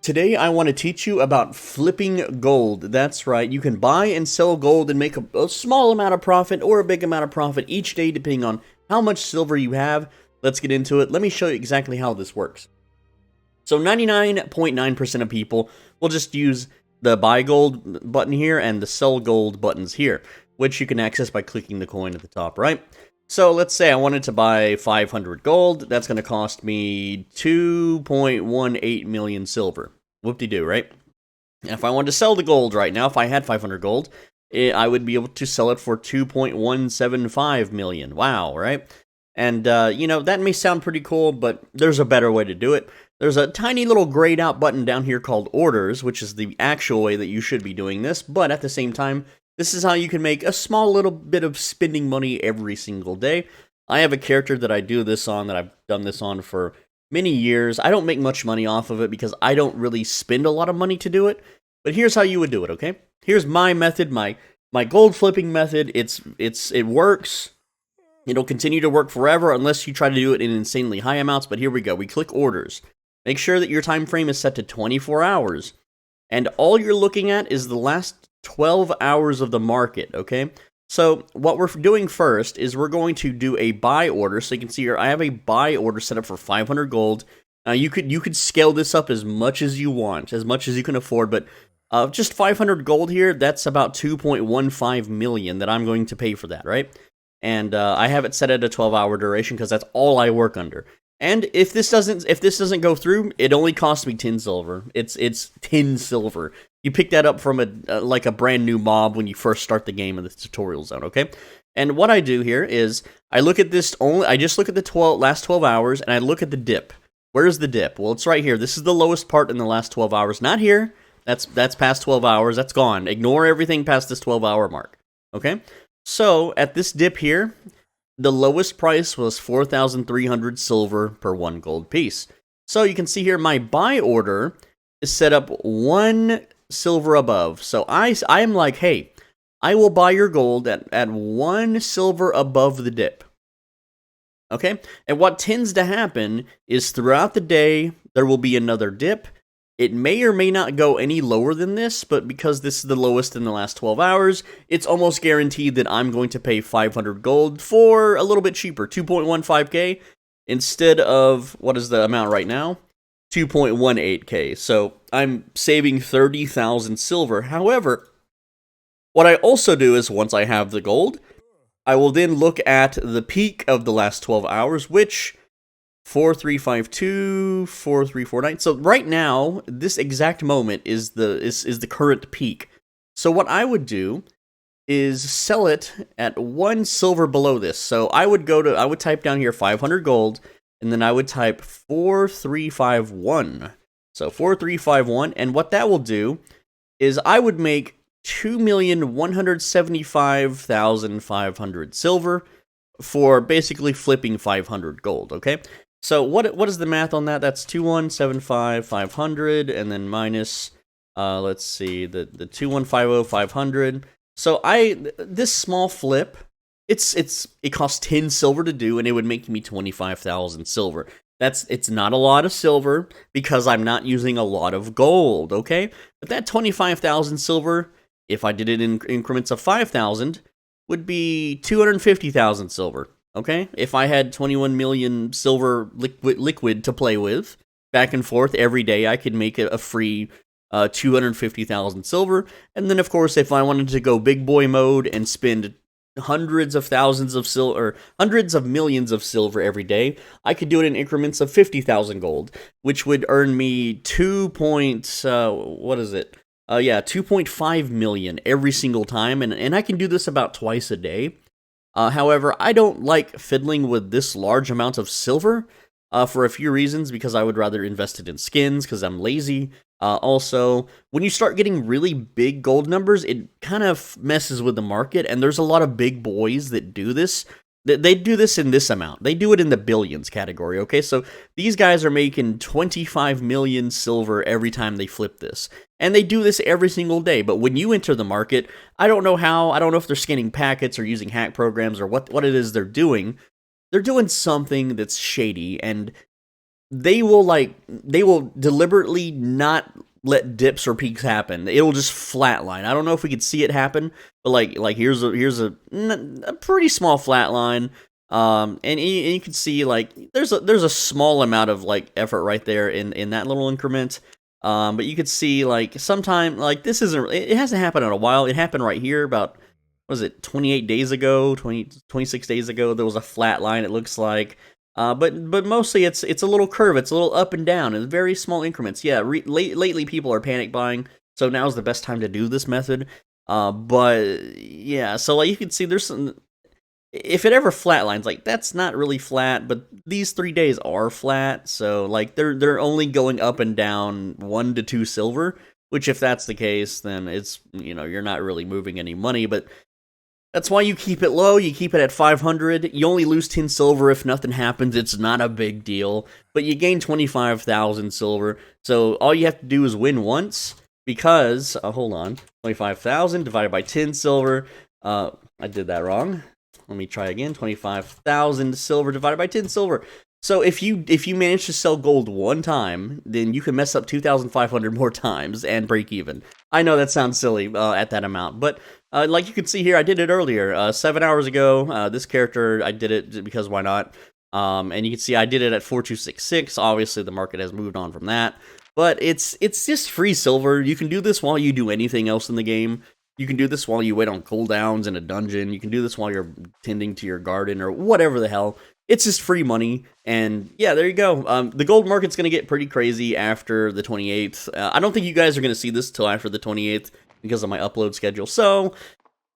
Today I want to teach you about flipping gold. That's right, you can buy and sell gold and make a small amount of profit or a big amount of profit each day depending on how much silver you have. Let's get into it. Let me show you exactly how this works. So 99.9% of people will just use the buy gold button here and the sell gold buttons here, which you can access by clicking the coin at the top right. So let's say I wanted to buy 500 gold. That's going to cost me 2.18 million silver. Whoop-de-doo, right? And if I wanted to sell the gold right now, if I had 500 gold, I would be able to sell it for 2.175 million. Wow, right? And, you know, that may sound pretty cool, but there's a better way to do it. There's a tiny little grayed out button down here called orders, which is the actual way that you should be doing this, but at the same time, this is how you can make a small little bit of spending money every single day. I have a character that I do this on, that I've done this on for many years. I don't make much money off of it because I don't really spend a lot of money to do it, but here's how you would do it, okay? Here's my method, my gold flipping method. It works. It'll continue to work forever unless you try to do it in insanely high amounts, but here we go. We click orders. Make sure that your time frame is set to 24 hours. And all you're looking at is the last 12 hours of the market, okay? So what we're doing first is we're going to do a buy order. So you can see here, I have a buy order set up for 500 gold. Now you could scale this up as much as you want, as much as you can afford, but just 500 gold here, that's about 2.15 million that I'm going to pay for that, right? And I have it set at a 12-hour duration because that's all I work under. And if this doesn't go through, it only costs me 10 silver. It's 10 silver. You pick that up from like a brand new mob when you first start the game in the tutorial zone, okay? And what I do here is I look at this I just look at the last 12 hours and I look at the dip. Where's the dip? Well, it's right here. This is the lowest part in the last 12 hours. Not here. That's past 12 hours. That's gone. Ignore everything past this 12-hour mark, okay? So at this dip here, the lowest price was 4,300 silver per 1 gold piece. So you can see here my buy order is set up 1 silver above. So I'm like, hey, I will buy your gold at 1 silver above the dip. Okay? And what tends to happen is throughout the day, there will be another dip. It may or may not go any lower than this, but because this is the lowest in the last 12 hours, it's almost guaranteed that I'm going to pay 500 gold for a little bit cheaper, 2.15k, instead of, what is the amount right now? 2.18k. So I'm saving 30,000 silver. However, what I also do is once I have the gold, I will then look at the peak of the last 12 hours, which 4352, 4349. So right now, this exact moment is the current peak. So what I would do is sell it at 1 silver below this. So I would type down here 500 gold, and then I would type 4351. So 4351, and what that will do is I would make 2,175,500 silver for basically flipping 500 gold, okay? So what is the math on that? That's 2,175,500 and then minus let's see, the 2,150,500. So this small flip, it costs 10 silver to do, and it would make me 25,000 silver. It's not a lot of silver because I'm not using a lot of gold, okay? But that 25,000 silver, if I did it in increments of 5,000, would be 250,000 silver. Okay, if I had 21 million silver liquid to play with back and forth every day, I could make a free 250,000 silver. And then, of course, if I wanted to go big boy mode and spend hundreds of thousands of silver, hundreds of millions of silver every day, I could do it in increments of 50,000 gold, which would earn me 2.5 million every single time, and I can do this about twice a day. However, I don't like fiddling with this large amount of silver for a few reasons, because I would rather invest it in skins, because I'm lazy. Also, when you start getting really big gold numbers, it kind of messes with the market, and there's a lot of big boys that do this. They do this in this amount. They do it in the billions category, okay? So these guys are making 25 million silver every time they flip this. And they do this every single day. But when you enter the market, I don't know how. I don't know if they're scanning packets or using hack programs or what it is they're doing. They're doing something that's shady, and they will deliberately not let dips or peaks happen. It'll just flatline. I don't know if we could see it happen, but like here's a pretty small flatline. And you can see like there's a small amount of like effort right there in that little increment. But you could see like sometime like this isn't, it hasn't happened in a while. It happened right here about, what was it, 28 days ago, 26 days ago. There was a flat line, it looks like. But mostly it's a little curve. It's a little up and down in very small increments. Yeah, lately people are panic buying, so now's the best time to do this method. But yeah, so like you can see there's some, if it ever flatlines, like that's not really flat, but these 3 days are flat, so like they're only going up and down 1 to 2 silver, which if that's the case, then it's, you know, you're not really moving any money, but that's why you keep it low. You keep it at 500. You only lose 10 silver if nothing happens. It's not a big deal, but you gain 25,000 silver. So all you have to do is win once, because hold on, 25,000 divided by 10 silver. I did that wrong. Let me try again. 25,000 silver divided by 10 silver. So if you manage to sell gold one time, then you can mess up 2,500 more times and break even. I know that sounds silly at that amount, but like you can see here, I did it earlier, 7 hours ago. This character, I did it because why not? And you can see I did it at 4266. Obviously, the market has moved on from that, but it's just free silver. You can do this while you do anything else in the game. You can do this while you wait on cooldowns in a dungeon. You can do this while you're tending to your garden or whatever the hell. It's just free money, and yeah, there you go. The gold market's going to get pretty crazy after the 28th. I don't think you guys are going to see this till after the 28th because of my upload schedule, so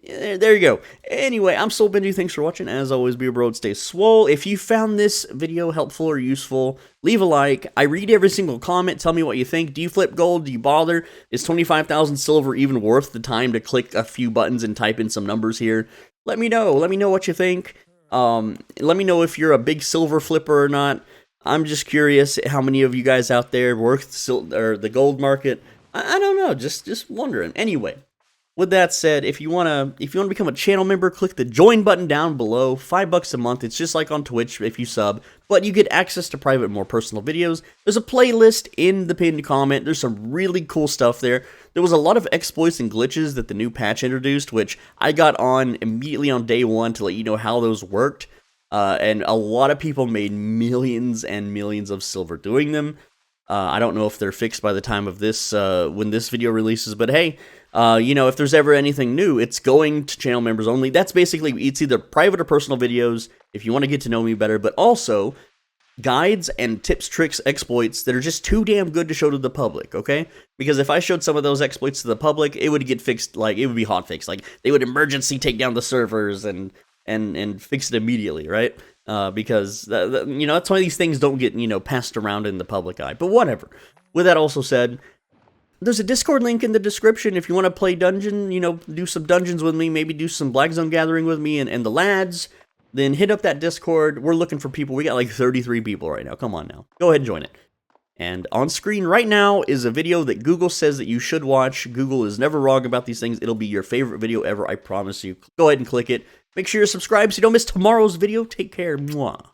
there you go. Anyway, I'm Soul Benji. Thanks for watching. As always, be a bro, stay swole. If you found this video helpful or useful, leave a like. I read every single comment. Tell me what you think. Do you flip gold? Do you bother? Is 25,000 silver even worth the time to click a few buttons and type in some numbers here? Let me know. Let me know what you think. Let me know if you're a big silver flipper or not. I'm just curious how many of you guys out there work the gold market. I don't know. Just wondering. Anyway. With that said, if you wanna become a channel member, click the join button down below. $5 a month. It's just like on Twitch if you sub, but you get access to private, more personal videos. There's a playlist in the pinned comment. There's some really cool stuff there. There was a lot of exploits and glitches that the new patch introduced, which I got on immediately on day one to let you know how those worked. And a lot of people made millions and millions of silver doing them. I don't know if they're fixed by the time of this, when this video releases, but hey, you know, if there's ever anything new, it's going to channel members only. That's basically, it's either private or personal videos if you want to get to know me better, but also guides and tips, tricks, exploits that are just too damn good to show to the public, okay? Because if I showed some of those exploits to the public, it would get fixed, like, it would be hotfixed. Like, they would emergency take down the servers and fix it immediately, right? Because, you know, that's why these things don't get, you know, passed around in the public eye. But whatever. With that also said, there's a Discord link in the description if you want to play dungeon, you know, do some dungeons with me, maybe do some Black Zone gathering with me and the lads, then hit up that Discord. We're looking for people. We got like 33 people right now. Come on now. Go ahead and join it. And on screen right now is a video that Google says that you should watch. Google is never wrong about these things. It'll be your favorite video ever, I promise you. Go ahead and click it. Make sure you're subscribed so you don't miss tomorrow's video. Take care. Mwah.